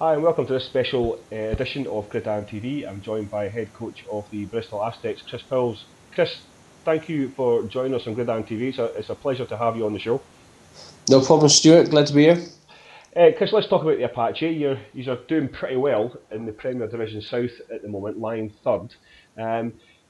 Hi and welcome to this special edition of Gridiron TV. I'm joined by head coach of the Bristol Aztecs, Chris Powles. Chris, thank you for joining us on Gridiron TV. It's a pleasure to have you on the show. No problem, Stuart. Glad to be here. Chris, let's talk about the Apache. You're doing pretty well in the Premier Division South at the moment, lying third.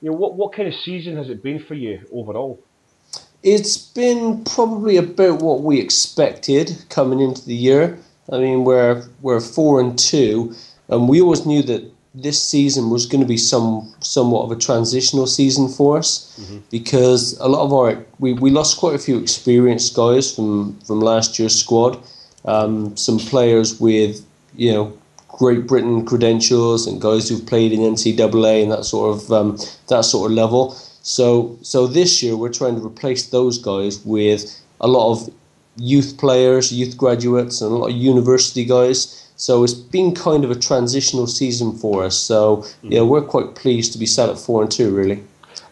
What kind of season has it been for you overall? It's been probably about what we expected coming into the year. I mean, we're 4-2, and we always knew that this season was going to be somewhat of a transitional season for us, because a lot of we lost quite a few experienced guys from last year's squad. Some players with Great Britain credentials and guys who've played in NCAA and that sort of level. So this year we're trying to replace those guys with a lot of youth players, youth graduates, and a lot of university guys. So it's been kind of a transitional season for us. So we're quite pleased to be sat at 4-2, really.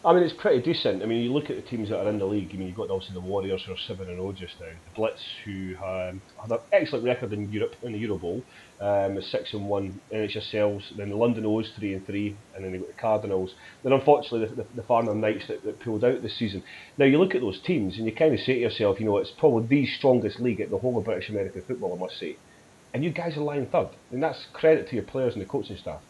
I mean, it's pretty decent. I mean, you look at the teams that are in the league. I mean, you've got obviously the Warriors who are 7-0 just now. The Blitz, who had an excellent record in Europe in the Euro Bowl, 6-1. Then it's yourselves. Then the London O's 3-3, and then they've got the Cardinals. Then unfortunately the Farnham Knights that pulled out this season. Now you look at those teams and you kind of say to yourself, it's probably the strongest league at the whole of British American football, I must say. And you guys are lying third, and that's credit to your players and the coaching staff.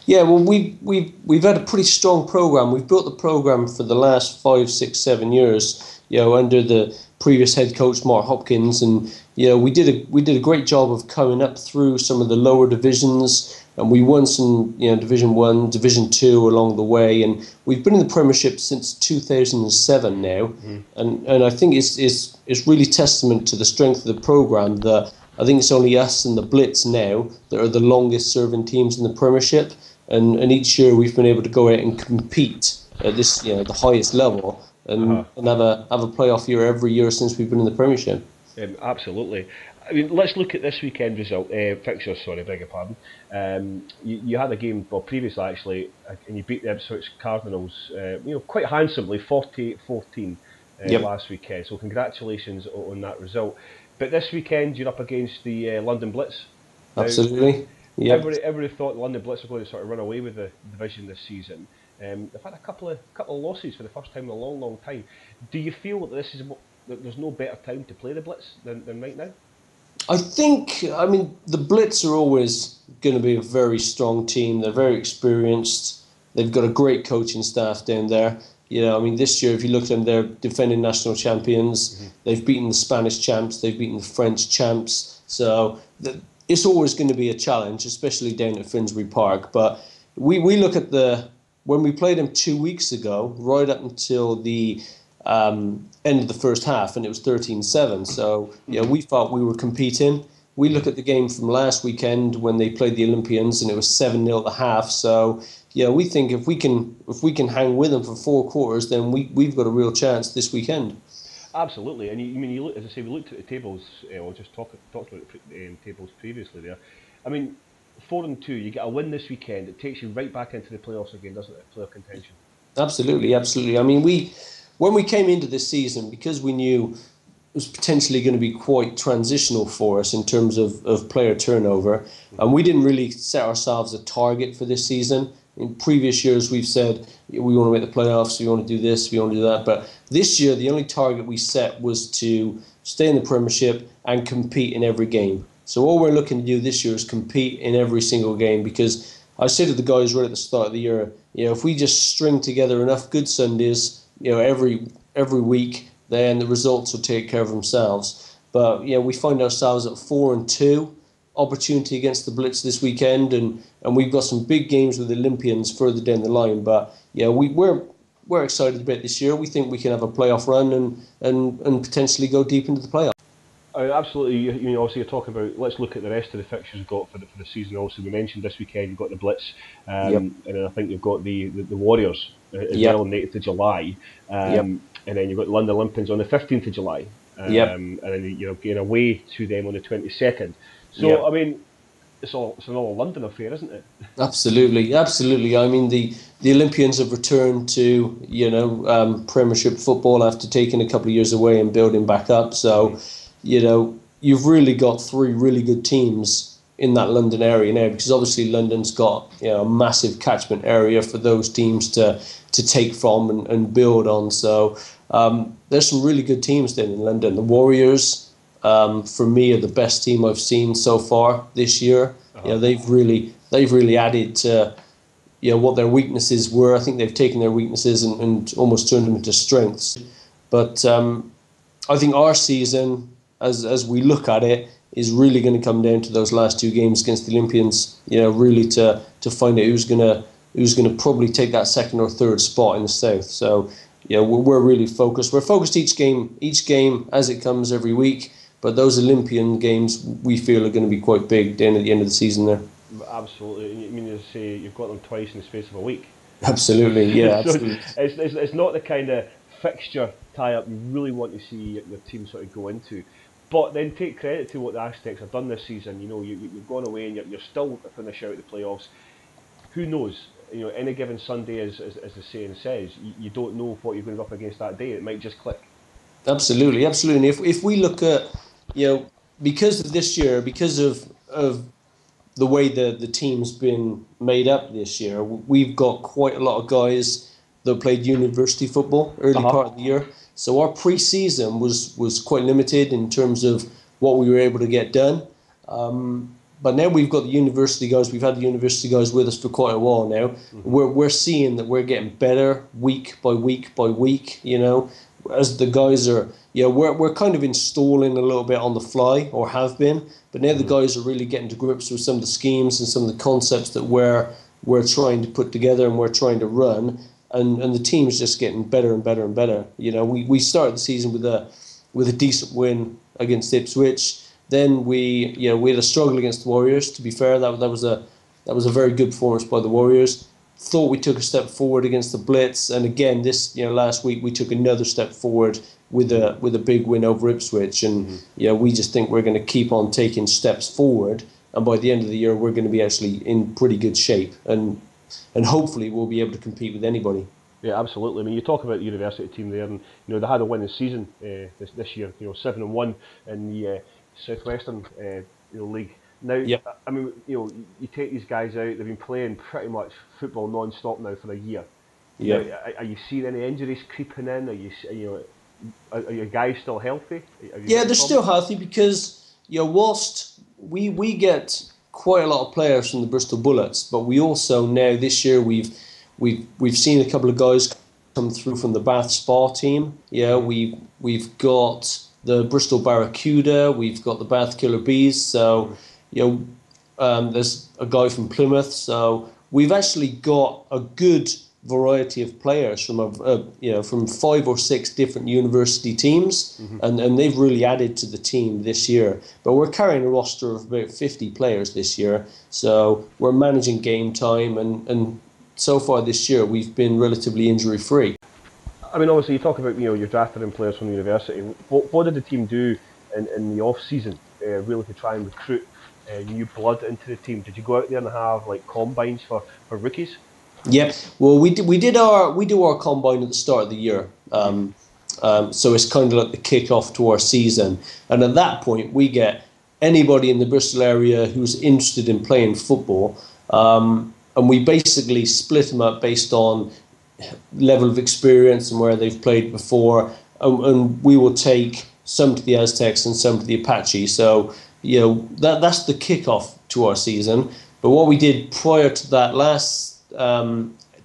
Yeah, well, we've had a pretty strong program. We've built the program for the last 5, 6, 7 years. under the previous head coach Mark Hopkins, and we did a great job of coming up through some of the lower divisions, and we won some Division 1, Division 2 along the way, and we've been in the Premiership since 2007 now, and I think it's really testament to the strength of the program that I think it's only us and the Blitz now that are the longest serving teams in the Premiership, and each year we've been able to go out and compete at this the highest level and have a playoff year every year since we've been in the Premiership. Absolutely. I mean, let's look at this weekend fixtures. Sorry, beg your pardon. You had a game, previously actually, and you beat the Ipswich Cardinals, quite handsomely, 48-14 last weekend. So congratulations on that result. But this weekend you're up against the London Blitz. Absolutely. Yeah. Everybody thought the London Blitz were going to sort of run away with the division this season. They've had a couple of losses for the first time in a long, long time. Do you feel that there's no better time to play the Blitz than right now? I mean, the Blitz are always going to be a very strong team. They're very experienced. They've got a great coaching staff down there. This year, if you look at them, they're defending national champions. Mm-hmm. They've beaten the Spanish champs. They've beaten the French champs. So it's always going to be a challenge, especially down at Finsbury Park. But we look at when we played them 2 weeks ago, right up until the end of the first half, and it was 13-7. So we thought we were competing. We look at the game from last weekend when they played the Olympians, and it was 7-0 at the half. So we think if we can hang with them for 4 quarters, then we've got a real chance this weekend. Absolutely, and you look, as I say, we looked at the tables. Or just talked about the tables previously there. I mean, 4-2, you get a win this weekend, it takes you right back into the playoffs again, doesn't it? Playoff contention. Absolutely. I mean, when we came into this season, because we knew it was potentially going to be quite transitional for us in terms of player turnover, and we didn't really set ourselves a target for this season. In previous years, we've said we want to make the playoffs, we want to do this, we want to do that. But this year, the only target we set was to stay in the Premiership and compete in every game. So all we're looking to do this year is compete in every single game, because I said to the guys right at the start of the year, if we just string together enough good Sundays, every week, then the results will take care of themselves. But we find ourselves at 4-2. Opportunity against the Blitz this weekend, and we've got some big games with the Olympians further down the line. But we're excited about this year. We think we can have a playoff run and potentially go deep into the playoff. Absolutely. Also you're talking about, let's look at the rest of the fixtures you've got for the season. Also, we mentioned this weekend you've got the Blitz, and then I think you've got the Warriors as well on the 8th of July, and then you've got the London Olympians on the 15th of July, and then you're going away to them on the 22nd. So I mean, it's an all London affair, isn't it? Absolutely. I mean, the Olympians have returned to Premiership football after taking a couple of years away and building back up. So you've really got 3 really good teams in that London area now, because obviously London's got, you know, a massive catchment area for those teams to take from and build on. So there's some really good teams then in London. The Warriors, for me, are the best team I've seen so far this year. You know, they've really added to, you know, what their weaknesses were. I think they've taken their weaknesses and almost turned them into strengths. But I think our season, as we look at it, is really going to come down to those last two games against the Olympians. You know, really to find out who's gonna probably take that second or third spot in the South. So, you know, we're really focused. We're focused each game as it comes every week. But those Olympian games, we feel, are going to be quite big down at the end of the season there. Absolutely. I mean, you say you've got them twice in the space of a week. Absolutely, yeah, So absolutely. it's not the kind of fixture tie-up you really want to see your team sort of go into. But then take credit to what the Aztecs have done this season. You know, you've gone away and you're still to finish out the playoffs. Who knows? You know, any given Sunday, as the saying says, you don't know what you're going to be up against that day. It might just click. Absolutely. And if we look at, you know, because of this year, because of the way the team's been made up this year, we've got quite a lot of guys that played university football early part of the year. So our pre-season was quite limited in terms of what we were able to get done. But now we've got the university guys. We've had the university guys with us for quite a while now. Mm-hmm. We're seeing that we're getting better week by week by week. You know, as the guys are, you know, we're kind of installing a little bit on the fly, or have been. But now the guys are really getting to grips with some of the schemes and some of the concepts that we're trying to put together and we're trying to run. And the team's just getting better and better and better. You know, we started the season with a decent win against Ipswich. Then we had a struggle against the Warriors. To be fair, that was a very good performance by the Warriors. Thought we took a step forward against the Blitz, and again last week we took another step forward with a big win over Ipswich. And we just think we're going to keep on taking steps forward, and by the end of the year we're going to be actually in pretty good shape, and hopefully we'll be able to compete with anybody. Yeah, absolutely. I mean, you talk about the university team there, and they had a winning season this year. 7-1 in the Southwestern league. Now, yep. I mean, you take these guys out. They've been playing pretty much football non-stop now for a year. Yeah. Are you seeing any injuries creeping in? Are your guys still healthy? Yeah, they're still healthy because whilst we get quite a lot of players from the Bristol Bullets, but we also now this year we've seen a couple of guys come through from the Bath Spa team. Yeah, we've got the Bristol Barracuda, we've got the Bath Killer Bees. So there's a guy from Plymouth. So we've actually got a good variety of players from 5 or 6 different university teams, and they've really added to the team this year. But we're carrying a roster of about 50 players this year, so we're managing game time, and so far this year we've been relatively injury free. I mean, obviously you talk about you're drafting in players from the university. What did the team do in the off season really to try and recruit new blood into the team? Did you go out there and have like combines for rookies? Yep. Well, we do our combine at the start of the year. So it's kind of like the kick-off to our season. And at that point, we get anybody in the Bristol area who's interested in playing football. And we basically split them up based on level of experience and where they've played before. And we will take some to the Aztecs and some to the Apache. So, that's the kick-off to our season. But what we did prior to that last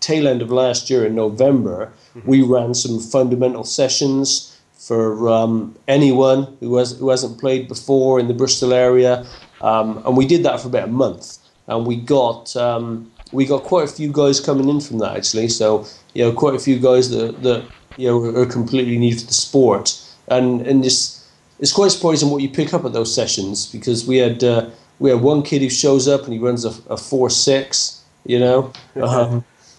tail end of last year in November, we ran some fundamental sessions for anyone who hasn't played before in the Bristol area, and we did that for about a month, and we got quite a few guys coming in from that actually. So quite a few guys that are completely new to the sport, and it's quite surprising what you pick up at those sessions, because we had one kid who shows up and he runs a 4.6.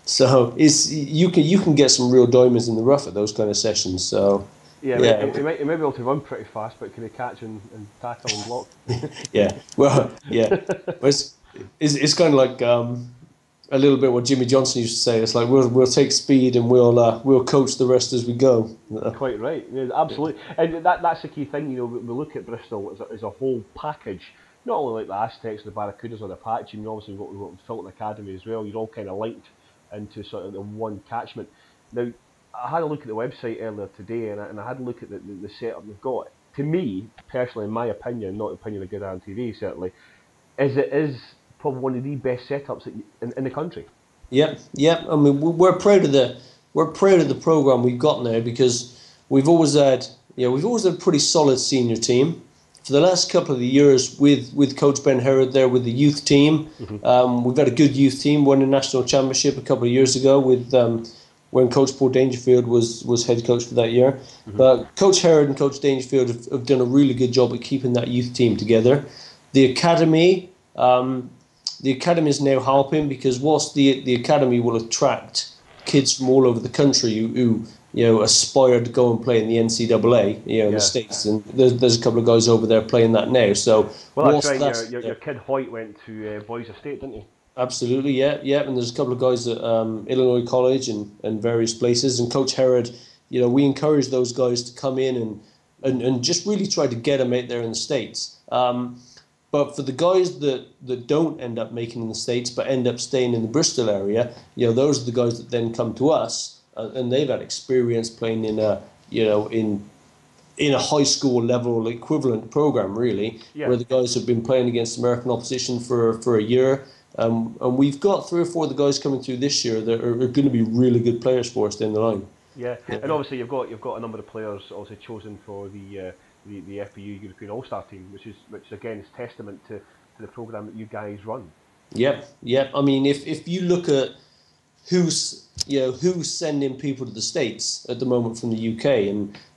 So you can get some real diamonds in the rough at those kind of sessions. So he might be able to run pretty fast, but can he catch and tackle and block? It's kind of like a little bit what Jimmy Johnson used to say. It's like we'll take speed and we'll coach the rest as we go. Quite right, yeah, absolutely. And that's the key thing. We look at Bristol as a whole package. not only like the Aztecs, the Barracudas, or the Apache. I mean, obviously we've got Bristol Academy as well. You're all kind of linked into sort of the one catchment. Now, I had a look at the website earlier today, and I had a look at the setup they've got. To me, personally, in my opinion, not the opinion of Good Eye TV, certainly, it is probably one of the best setups in the country. Yep, yep. I mean, we're proud of the program we've got now, because we've always had a pretty solid senior team. For the last couple of years, with Coach Ben Herod there with the youth team, we've had a good youth team. Won a national championship a couple of years ago with when Coach Paul Dangerfield was head coach for that year. But Coach Herod and Coach Dangerfield have done a really good job at keeping that youth team together. The academy. The academy is now helping, because whilst the academy will attract kids from all over the country who aspire to go and play in the NCAA, in the States, and there's a couple of guys over there playing that now. So that's right. Your kid Hoyt went to Boys Estate, didn't he? Absolutely, yeah. And there's a couple of guys at Illinois College and various places. And Coach Herod, we encourage those guys to come in and just really try to get them out there in the States. But for the guys that don't end up making in the States but end up staying in the Bristol area, those are the guys that then come to us, and they've had experience playing in a high school level equivalent program, really, where the guys have been playing against American opposition for a year. And we've got 3 or 4 of the guys coming through this year that are going to be really good players for us down the line. Yeah, and obviously you've got a number of players also chosen for the FBU European All-Star team, which again is testament to the program that you guys run. Yep. I mean, if you look at who's sending people to the States at the moment from the UK,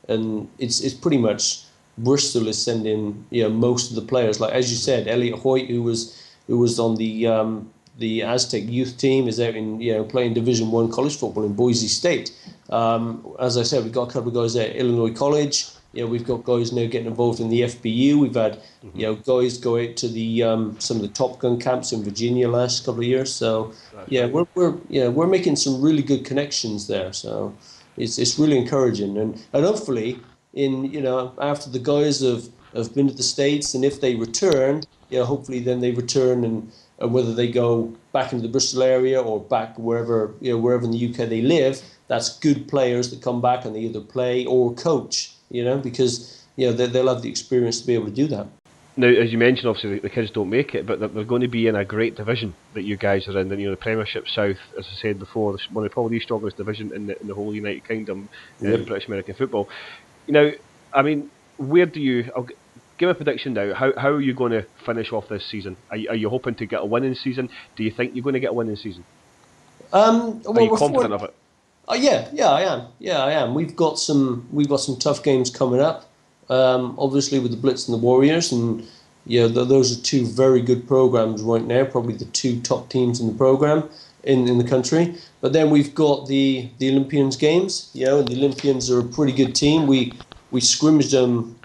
and it's pretty much Bristol is sending most of the players. Like as you said, Elliot Hoyt, who was on the Aztec youth team, is out in playing Division 1 college football in Boise State. As I said, we've got a couple of guys at Illinois College. We've got guys now getting involved in the FBU. We've had guys go out to the some of the Top Gun camps in Virginia last couple of years. So we're making some really good connections there. So it's really encouraging, and hopefully after the guys have been to the States, and if they return, hopefully then they return and whether they go back into the Bristol area or back wherever in the UK they live, that's good players that come back and they either play or coach. Because they'll have the experience to be able to do that. Now, as you mentioned, obviously the kids don't make it, but they're going to be in a great division that you guys are in. The Premiership South, as I said before, one of probably the strongest division in the whole United Kingdom in British American football. I mean, I'll give a prediction now. How are you going to finish off this season? Are you hoping to get a winning season? Do you think you're going to get a winning season? Are you confident of it? Yeah, I am. We've got some tough games coming up. Obviously with the Blitz and the Warriors, and those are 2 very good programs right now. Probably the 2 top teams in the program in the country. But then we've got the Olympians games. And the Olympians are a pretty good team. We scrimmaged them.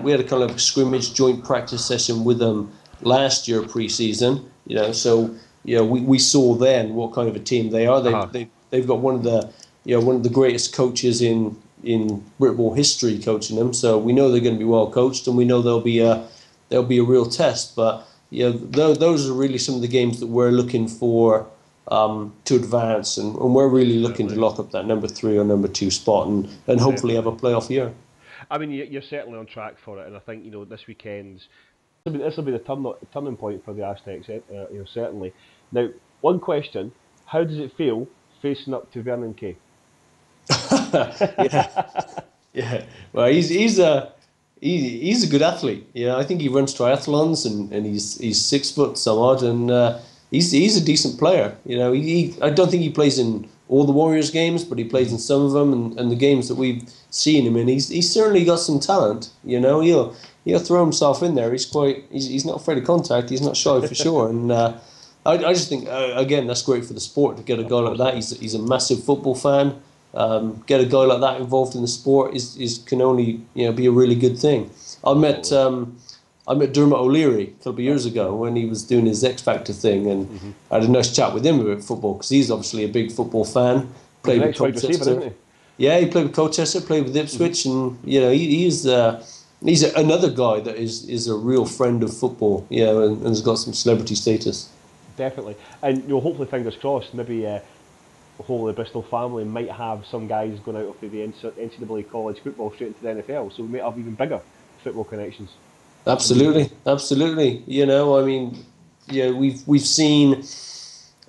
We had a kind of scrimmage joint practice session with them last year pre-season. So we saw then what kind of a team they are. They've got one of the greatest coaches in Brit Ball history coaching them, so we know they're going to be well coached, and we know there'll be a real test. But those are really some of the games that we're looking for to advance, and we're really looking to lock up that number 3 or number 2 spot, and hopefully have a playoff year. I mean, you're certainly on track for it, and I think this weekend's this will be the turning point for the Aztecs. Certainly. Now, one question: how does it feel facing up to Vernon Kay? Yeah. Well, he's a good athlete. I think he runs triathlons, and he's 6 foot some odd, and he's a decent player. I don't think he plays in all the Warriors games, but he plays in some of them, and the games that we've seen him in, he's certainly got some talent. He'll throw himself in there. He's not afraid of contact. He's not shy for sure, and I just think again that's great for the sport to get a guy like that. He's a massive football fan. Get a guy like that involved in the sport can only be a really good thing. I met Dermot O'Leary a couple of years ago when he was doing his X Factor thing, and I had a nice chat with him about football because he's obviously a big football fan. Played with Colchester. Yeah, he played with Colchester, played with Ipswich, and He's another guy that is a real friend of football, and has got some celebrity status. Definitely. And hopefully, fingers crossed, maybe the whole of the Bristol family might have some guys going out of the NCAA college football straight into the NFL, so we might have even bigger football connections. Absolutely, absolutely. I mean, we've seen.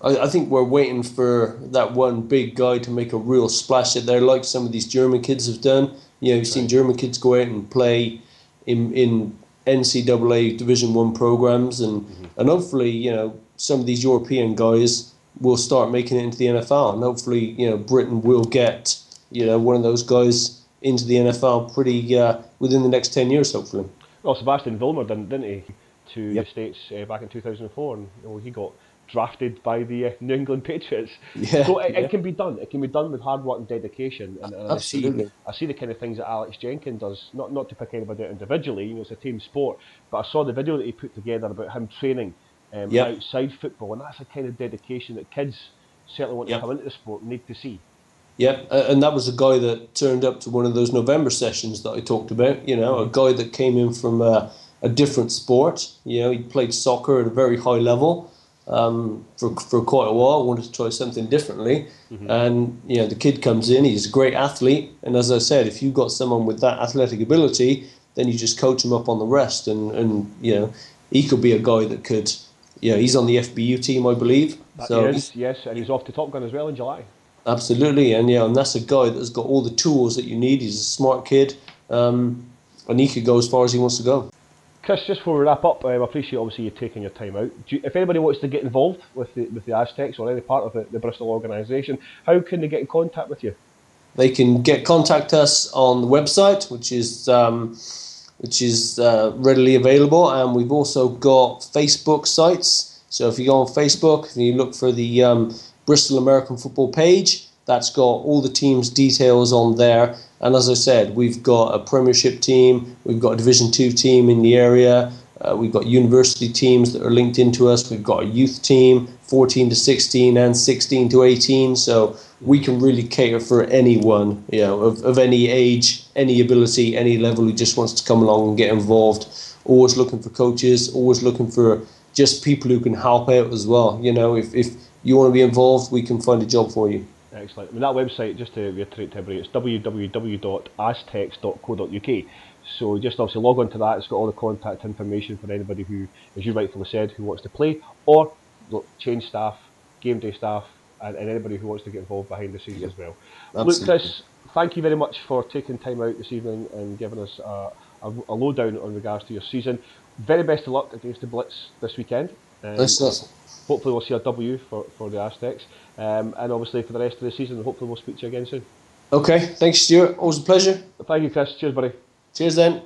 I think we're waiting for that one big guy to make a real splash at there, like some of these German kids have done. You've seen German kids go out and play in NCAA Division One programs, and hopefully, some of these European guys will start making it into the NFL, and hopefully, Britain will get, one of those guys into the NFL pretty within the next 10 years, hopefully. Well, Sebastian Vollmer didn't he, to Yep. the States back in 2004, and he got drafted by the New England Patriots. Yeah, So it yeah. can be done. It can be done with hard work and dedication. And Absolutely. I see the kind of things that Alex Jenkins does. Not to pick anybody out individually. It's a team sport. But I saw the video that he put together about him training Yep. outside football, and that's a kind of dedication that kids certainly want to Yep. come into the sport need to see. Yeah, and that was a guy that turned up to one of those November sessions that I talked about. A guy that came in from a different sport. He played soccer at a very high level for quite a while. Wanted to try something differently, and the kid comes in. He's a great athlete, and as I said, if you've got someone with that athletic ability, then you just coach him up on the rest, and he could be a guy that could. He's on the FBU team, I believe. Yes, and he's off to Top Gun as well in July. Absolutely, and that's a guy that's got all the tools that you need. He's a smart kid, and he could go as far as he wants to go. Chris, just before we wrap up, I appreciate obviously you taking your time out. If anybody wants to get involved with the Aztecs or any part of the Bristol organisation, how can they get in contact with you? They can contact us on the website, which is readily available, and we've also got Facebook sites. So if you go on Facebook and you look for the Bristol American Football page, that's got all the team's details on there. And as I said, we've got a Premiership team, we've got a Division 2 team in the area, we've got university teams that are linked into us, we've got a youth team, 14 to 16 and 16 to 18. So we can really cater for anyone, of any age, any ability, any level who just wants to come along and get involved. Always looking for coaches, always looking for just people who can help out as well. If you want to be involved, we can find a job for you. Excellent. I mean, that website, just to reiterate to everybody, it's www.aztecs.co.uk. So just obviously log on to that. It's got all the contact information for anybody who, as you rightfully said, who wants to play, or change staff, game day staff, and anybody who wants to get involved behind the scenes as well. Absolutely. Look, Chris, thank you very much for taking time out this evening and giving us a lowdown on regards to your season. Very best of luck against the Blitz this weekend. Hopefully we'll see a W for the Aztecs, and obviously for the rest of the season, hopefully we'll speak to you again soon. Okay, thanks Stuart, always a pleasure. Thank you, Chris. Cheers, buddy. Cheers then.